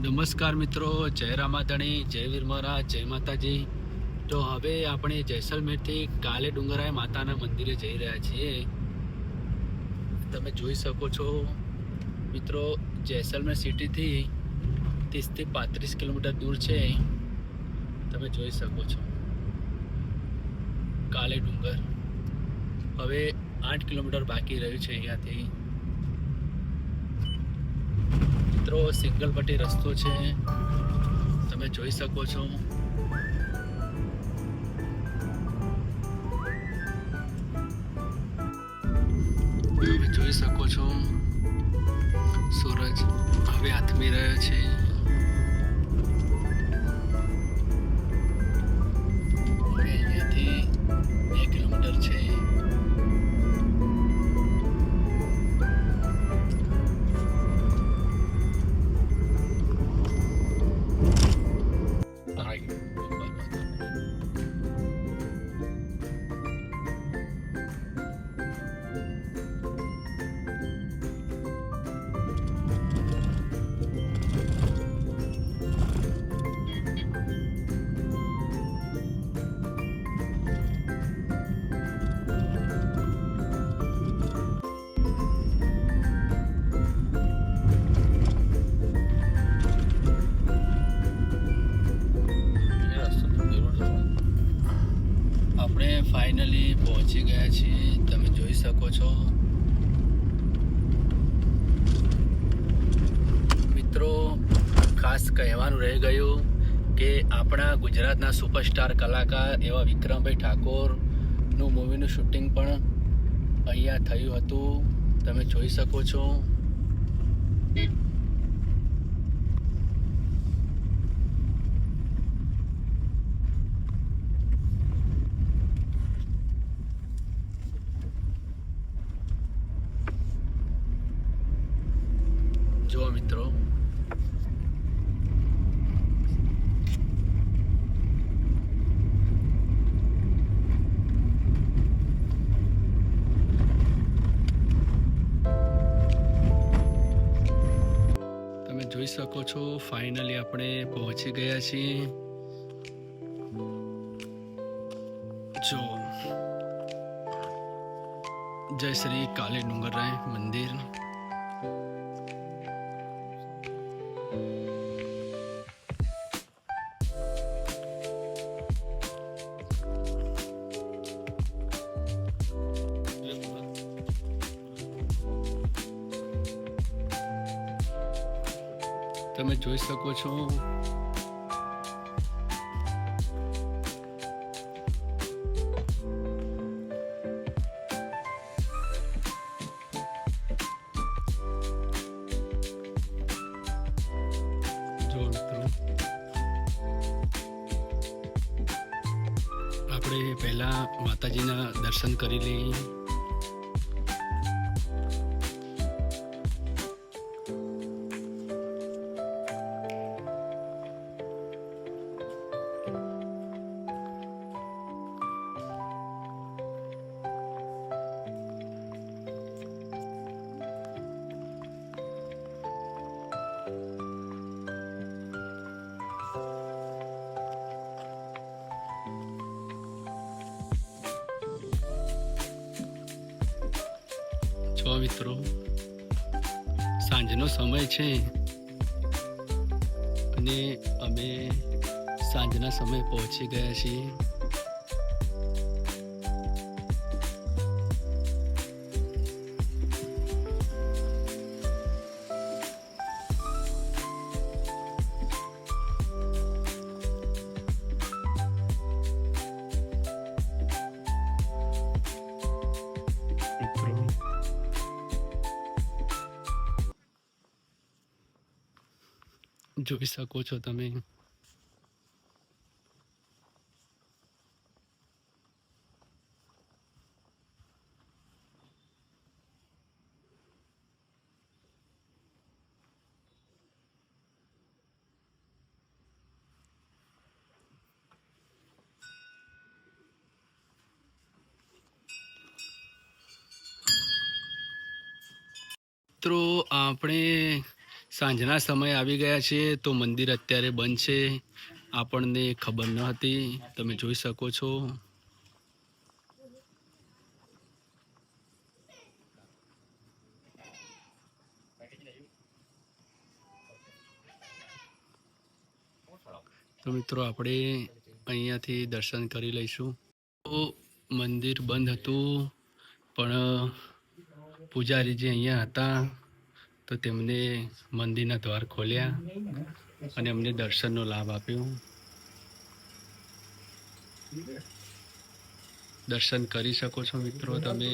નમસ્કાર મિત્રો, જય રામાધણી, જય વીર મહારાજ, જય માતાજી. તો હવે આપણે જેસલમેરથી કાલે ડુંગરાય માતાના મંદિરે જઈ રહ્યા છીએ. તમે જોઈ શકો છો મિત્રો, જેસલમેર સિટીથી 30 થી 35 કિલોમીટર દૂર છે. તમે જોઈ શકો છો કાલે ડુંગર. હવે 8 કિલોમીટર બાકી રહ્યું છે અહીંયાથી. મિત્રો સિંગલ પટ્ટી રસ્તો છે, તમે જોઈ શકો છો. તમે જોઈ શકો છો સૂરજ હવે આથમી રહ્યો છે. અહીંયાથી 2 કિલોમીટર છે. આપણે ફાઇનલી પહોંચી ગયા છીએ, તમે જોઈ શકો છો. મિત્રો ખાસ કહેવાનું રહી ગયું કે આપણા ગુજરાતના સુપરસ્ટાર કલાકાર એવા વિક્રમભાઈ ઠાકોરનું મૂવીનું શૂટિંગ પણ અહીંયા થયું હતું, તમે જોઈ શકો છો. જો મિત્રો, તમે જોઈ શકો છો ફાઇનલી આપણે પહોંચી ગયા છીએ. જો જય શ્રી કાલે ડુંગરાય મંદિર. તમે જોઈ શકો છો જો મિત્રો, આપણે પહેલા માતાજીના દર્શન કરી લઈએ. જો મિત્રો, સાંજનો સમય છે અને અમે સાંજના સમયે પહોંચી ગયા છીએ. જોઈ શકો છો તમે. મિત્રો આપણે સાંજના સમય આવી ગયા છે તો મંદિર અત્યારે બંધ છે, આપણને ખબર ન હતી. તમે જોઈ શકો છો. તો મિત્રો આપણે અહીંયાથી દર્શન કરી લઈશું. તો મંદિર બંધ હતું, પણ પૂજારીજી અહીંયા હતા તો તેમને મંદિરના દ્વાર ખોલ્યા અને અમને દર્શનનો લાભ આપ્યો. દર્શન કરી શકો છો મિત્રો તમે.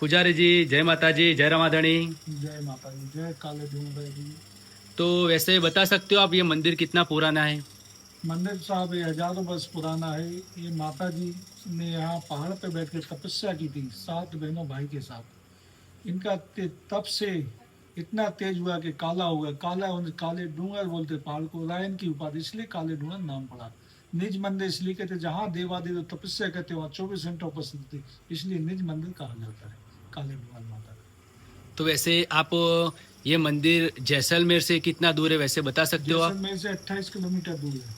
पुजारी जी जय माता जी, जय रामाधणी। जय माता दी, जय काले डूंगर जी। तो वैसे बता सकते हो आप ये मंदिर कितना पुराना है? मंदिर साहब ये हजारों वर्ष पुराना है। ये माता जी ने यहाँ पहाड़ पे बैठ कर तपस्या की थी 7 बहनों भाई के साथ। इनका तप से इतना तेज हुआ कि काला हो गया। काले डूंगर बोलते पहाड़ को, रायन की उपाधि, इसलिए काले डूंगर नाम पड़ा। निज मंदिर इसलिए कहते जहाँ देवादेव तपस्या करते वहाँ 24 घंटे उपस्थित थे, इसलिए निज मंदिर कहा जाता है काले डूंगर माता। तो वैसे आप ये मंदिर जैसलमेर से कितना दूर है वैसे बता सकते हो आप? जैसलमेर से 28 किलोमीटर दूर है।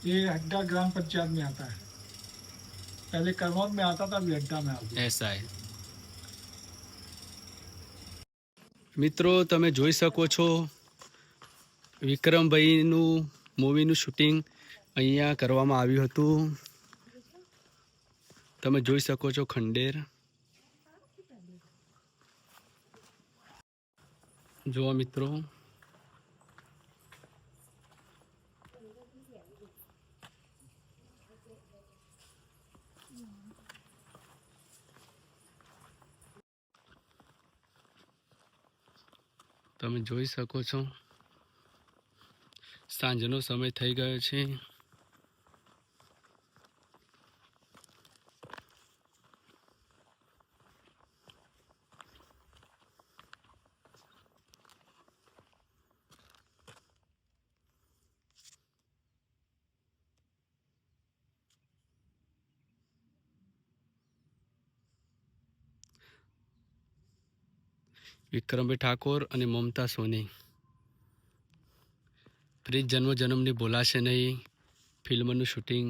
ये अड्डा ग्राम पंचायत में आता है। पहले करमौद में आता था, अभी अड्डा में आ गया। ऐसा है મિત્રો, તમે જોઈ શકો છો વિક્રમભાઈનું મૂવીનું શૂટિંગ અહીંયા કરવામાં આવ્યું હતું. તમે જોઈ શકો છો ખંડેર. જુઓ મિત્રો, તમે જોઈ શકો છો સાંજનો સમય થઈ ગયો છે. વિક્રમભાઈ ઠાકોર અને મમતા સોની, પ્રીત જન્મ જન્મની બોલાશે નહીં ફિલ્મનું શૂટિંગ.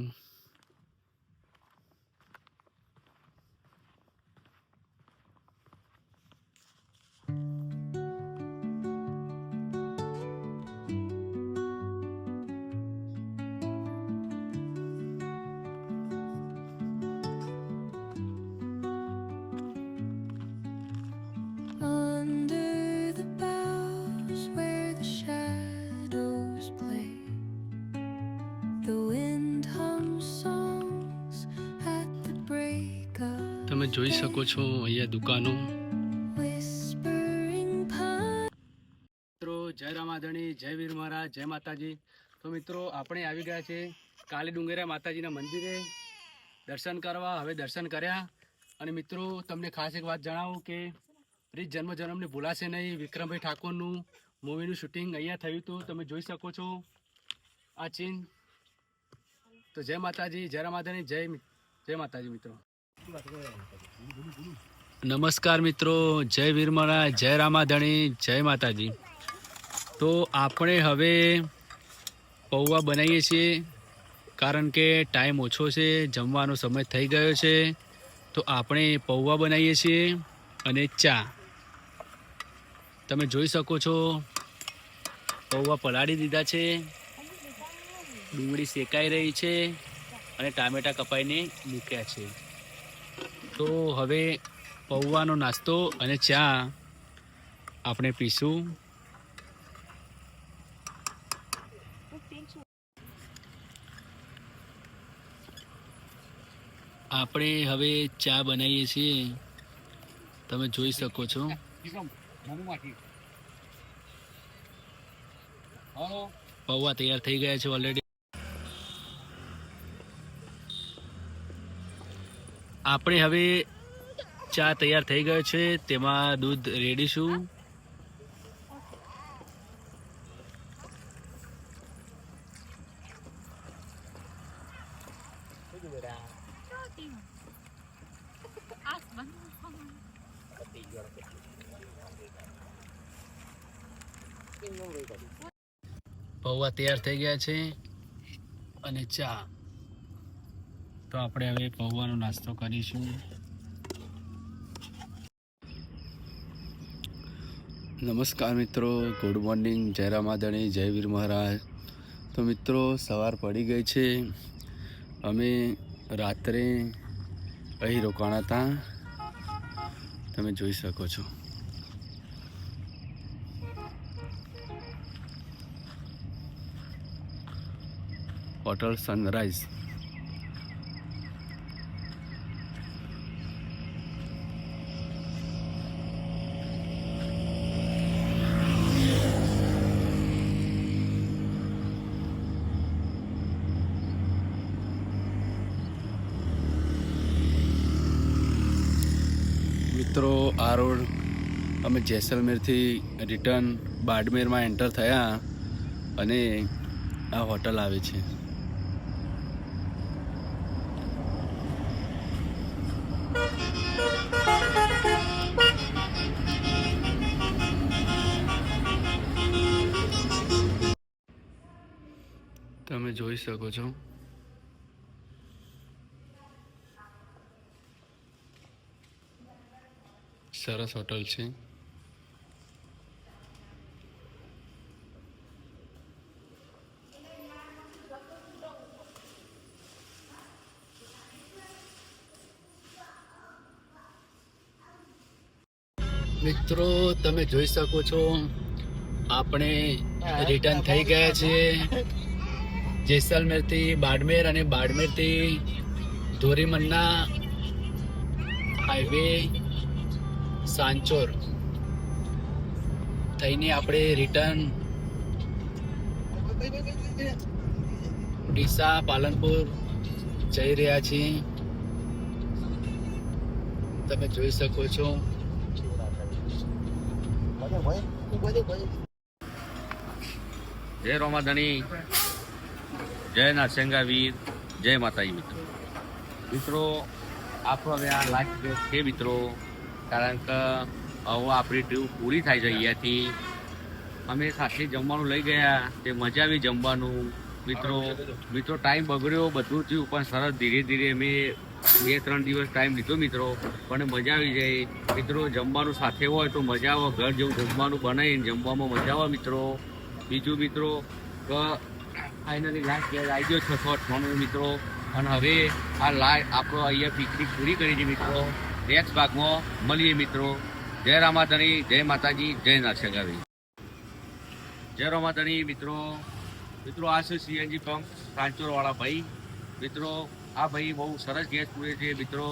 તમે જોઈ શકો છો અહીંયા દુકાનો. મિત્રો જય રામાધણી, જય વીર મહારાજ, જય માતાજી. તો મિત્રો આપણે આવી ગયા છે કાલે ડુંગરા માતાજીના મંદિરે દર્શન કરવા. હવે દર્શન કર્યા અને મિત્રો તમને ખાસ એક વાત જણાવું કે પ્રીત જન્મ જન્મને ભૂલાશે નહીં વિક્રમભાઈ ઠાકોરનું મૂવીનું શૂટિંગ અહીંયા થયું હતું. તમે જોઈ શકો છો આ ચીન. તો જય માતાજી, જય રામાધણી, જય માતાજી. મિત્રો નમસ્કાર મિત્રો, જય વીર મહારાજ, જય રામાધણી, જય માતાજી. તો આપણે હવે પૌવા બનાવીએ છીએ કારણ કે ટાઈમ ઓછો છે, જમવાનો સમય થઈ ગયો છે. તો આપણે પૌવા બનાવીએ છીએ અને ચા. તમે જોઈ શકો છો પૌવા પલાળી દીધા છે, ડુંગળી શેકાઈ રહી છે અને ટામેટા કપાઈને મૂક્યા છે. તો હવે પૌવાનો નાસ્તો અને ચા આપણે પીશું. આપણે હવે ચા બનાવીએ છીએ, તમે જોઈ શકો છો. પૌવા તૈયાર થઈ ગયા છે ઓલરેડી. આપણે હવે ચા તૈયાર થઈ ગયો છે, તેમાં દૂધ રેડીશું. પૌવા તૈયાર થઈ ગયા છે અને ચા. તો આપણે હવે પૌવાનો નાસ્તો કરીશું. નમસ્કાર મિત્રો, ગુડ મોર્નિંગ, જય રામાધણી, જય વીર મહારાજ. તો મિત્રો સવાર પડી ગઈ છે. અમે રાત્રે અહીં રોકાણા હતા, તમે જોઈ શકો છો. Hotel sunrise. મિત્રો આ રોડ અમે જેસલમેરથી રિટર્ન બાડમેરમાં એન્ટર થયા અને આ હોટલ આવે છે. તમે જોઈ શકો છો. સરસ હોટલ છે. મિત્રો તમે જોઈ શકો છો, આપણે રિટર્ન થઈ ગયા છીએ જેસલમેરથી બાડમેર અને બાડમેરથી ધોરીમન્ના હાઈવે સાંચોર થઈને આપણે રિટર્ન ડીસા પાલનપુર જઈ રહ્યા છીએ. તમે જોઈ શકો છો. જય રોમાધણી, જય નારસંગા વીર, જય માતાજી. મિત્રો આપણો હવે આ લાસ્ટ દિવસ છે મિત્રો, કારણ કે હવે આપણી ટ્રીપ પૂરી થાય છે. અહીંયાથી અમે સાથે જમવાનું લઈ ગયા, તે મજા આવી જમવાનું. મિત્રો ટાઈમ બગડ્યો, બધું થયું, પણ સરસ ધીરે ધીરે અમે 2-3 દિવસ ટાઈમ લીધો મિત્રો, પણ મજા આવી જાય. મિત્રો જમવાનું સાથે હોય તો મજા આવે, ઘર જેવું જમવાનું બનાવીને જમવામાં મજા આવે મિત્રો. બીજું મિત્રો કે ફાઇનલી લાસ્ટ ગેર આવી ગયો 698 મિત્રો, અને હવે આ આપણો અહીંયા પિકનિક પૂરી કરી છે મિત્રો. નેક્સ્ટ ભાગમાં મળીએ મિત્રો. જય રામાધણી, જય માતાજી, જય નારસંગાવી. જય રામાધણી મિત્રો. આ છે સીએનજી પંપ સાંચોરવાળા ભાઈ. મિત્રો આ ભાઈ બહુ સરસ ગેસ પૂરે છે મિત્રો.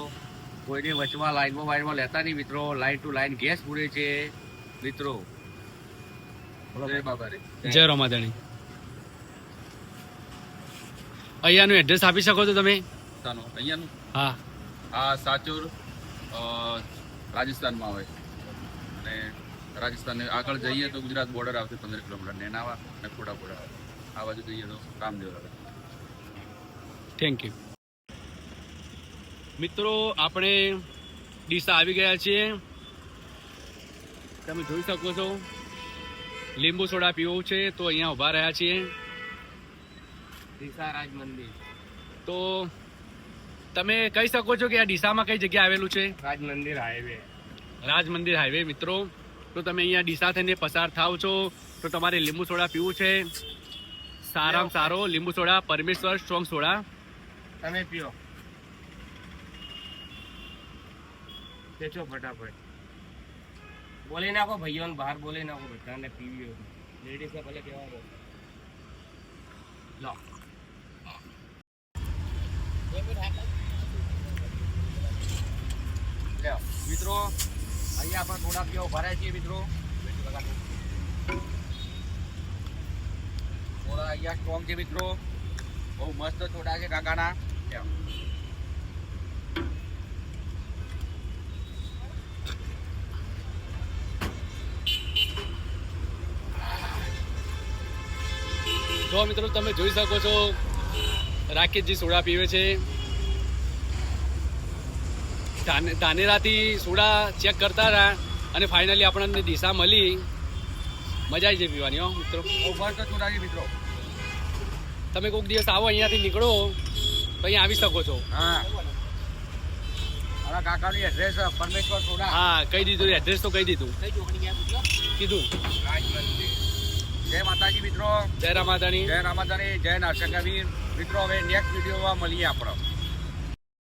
કોઈને વચમાં લાઈનમાં લેતા નહીં મિત્રો, લાઈન ટુ લાઈન ગેસ પૂરે છે મિત્રો. જય બાબા રે, જય રામાધણી. અહીંયાનું એડ્રેસ આપી શકો છો તમે? અહીંયાનું હા, આ સાચોર રાજસ્થાનમાં આવે, અને રાજસ્થાન આગળ જઈએ તો ગુજરાત બોર્ડર આવશે 15 કિલોમીટર. નેનાવા અને ખોડાપુરા આ બાજુ જઈએ તો કામદેવ આવે. Thank you. મિત્રો આપણે ડીસા આવી ગયા છીએ. તમે જોઈ શકો છો, લીંબુ સોડા પીવું છે તો અહીંયા ઊભા રહ્યા છીએ. ડીસા રાજ મંદિર. તો તમે કહી શકો છો કે આ ડીસામાં કઈ જગ્યા આવેલું છે? રાજ મંદિર હાઈવે. રાજ મંદિર હાઈવે મિત્રો. તો તમે અહીંયા ડીસા થઈને પસાર થાવ છો તો તમારે લીંબુ સોડા પીવું છે. સારામાં સારો લીંબુ સોડા, પરમેશ્વર સ્ટ્રોંગ સોડા. તમે પીઓ, બેચો ફટાફટ. બોલી નાખો ભાઈઓને, બહાર બોલી નાખો બધાને પીવી હોય. લેડીઝને ભલે કહેવા લો. મિત્રો અહીંયા આપણે થોડા પીવા ભરાય છીએ મિત્રો. થોડા અહીંયા સ્ટ્રોંગ છે મિત્રો, બહુ મસ્ત સોડા છે કાકાના. જો મિત્રો તમે જોઈ શકો છો રાકેશજી સોડા પીવે છે. ધાનેરાથી સોડા ચેક કરતા હતા અને ફાઇનલી આપણને દિશા મળી. મજા આવી જાય પીવાની હો મિત્રો. બહુ મસ્ત સોડા છે મિત્રો. તમે કોઈક દિવસ આવો અહીંયાથી નીકળો તો અહીંયા આવી શકો છો. હા, મારા કાકાની એડ્રેસ પરમેશ્વર સોડા. હા કહી દીધું, એડ્રેસ તો કહી દીધું, કીધું. જય માતાજી મિત્રો, જય રામાધાણી. જય રામાધાણી, જય નરસંગવીર મિત્રો. હવે નેક્સ્ટ વિડીયોમાં મળીએ આપણે.